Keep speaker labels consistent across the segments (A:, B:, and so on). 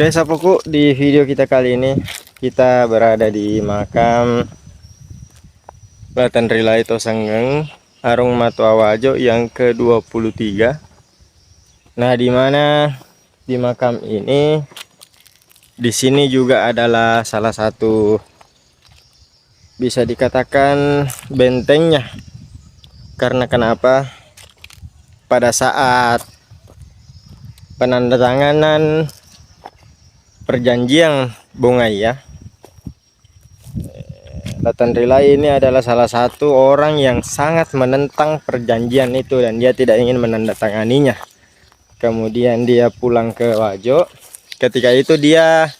A: Oke, Sapoku, di video kita kali ini kita berada di makam Latan Rilai Tosanggeng Arung Matuawajo yang ke-23. Nah, di mana di makam ini di sini juga adalah salah satu bisa dikatakan bentengnya. Karena kenapa? Pada saat penandatanganan perjanjian Bongaya, Latan Rilai ini adalah salah satu orang yang sangat menentang perjanjian itu dan dia tidak ingin menandatanganinya. Kemudian dia pulang ke Wajo. Ketika itu dia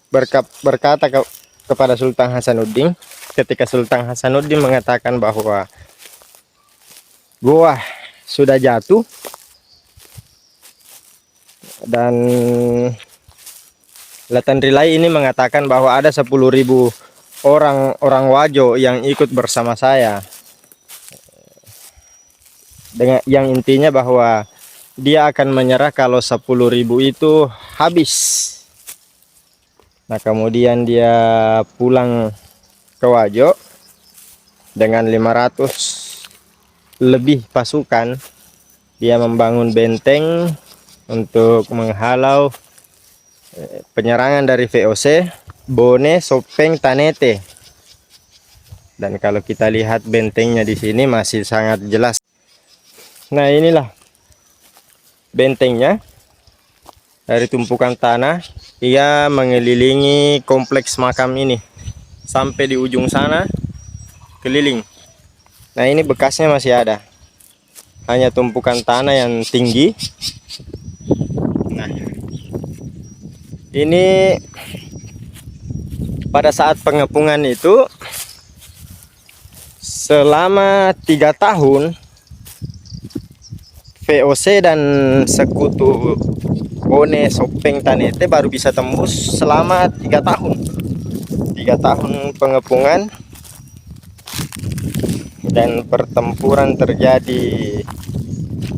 A: berkata kepada Sultan Hasanuddin, ketika Sultan Hasanuddin mengatakan bahwa gua sudah jatuh dan Latan Rilai ini mengatakan bahwa ada 10.000 orang Wajo yang ikut bersama saya, dengan yang intinya bahwa dia akan menyerah kalau 10.000 itu habis. Nah, kemudian dia pulang ke Wajo dengan 500 lebih pasukan. Dia membangun benteng untuk menghalau penyerangan dari VOC Bone Sopeng Tanete. Dan kalau kita lihat bentengnya di sini masih sangat jelas. Nah, inilah bentengnya. Dari tumpukan tanah ia mengelilingi kompleks makam ini sampai di ujung sana keliling. Nah, ini bekasnya masih ada, hanya tumpukan tanah yang tinggi. Nah, ini pada saat pengepungan itu selama 3 tahun VOC dan sekutu Bone Sopeng Tanete baru bisa tembus selama 3 tahun. 3 tahun pengepungan dan pertempuran terjadi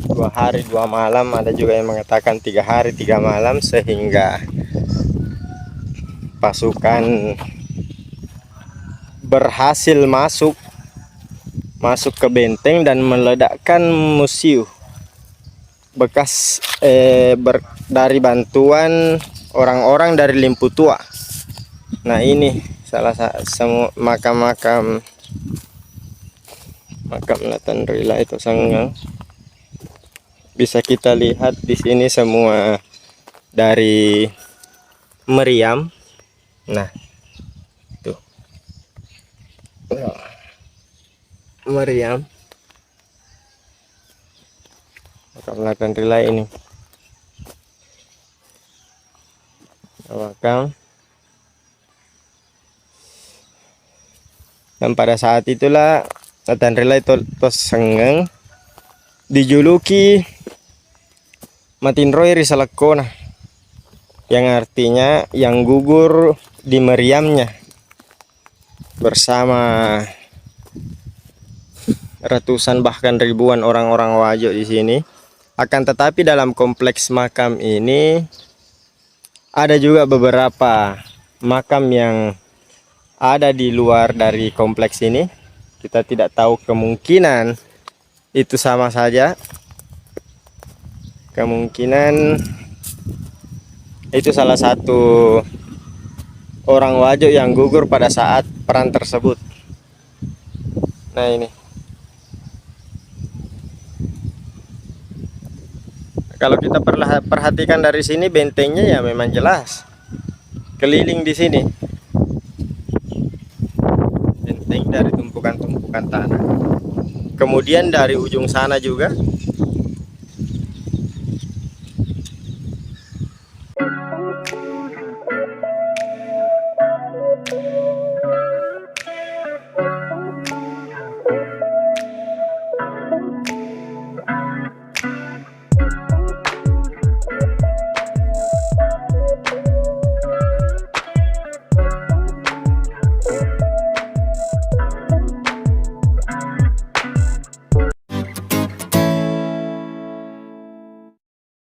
A: 2 hari 2 malam, ada juga yang mengatakan 3 hari 3 malam, sehingga pasukan berhasil masuk ke benteng dan meledakkan musuh bekas dari bantuan orang-orang dari Limpu Tua. Nah, ini salah satu makam Latan Rilai Tosanggeng. Bisa kita lihat di sini semua dari meriam. Nah, tuh meriam makam Latan Rilai ini. Makam. Dan pada saat itulah Latan Rilai Tosanggeng dijuluki Matinroy Risalakona, yang artinya yang gugur di meriamnya, bersama ratusan bahkan ribuan orang-orang Wajo di sini. Akan tetapi dalam kompleks makam ini ada juga beberapa makam yang ada di luar dari kompleks ini. Kita tidak tahu, kemungkinan itu sama saja. Kemungkinan itu salah satu orang Wajo yang gugur pada saat perang tersebut. Nah, ini kalau kita perhatikan dari sini bentengnya ya memang jelas keliling di sini. Benteng dari tumpukan-tumpukan tanah. Kemudian dari ujung sana juga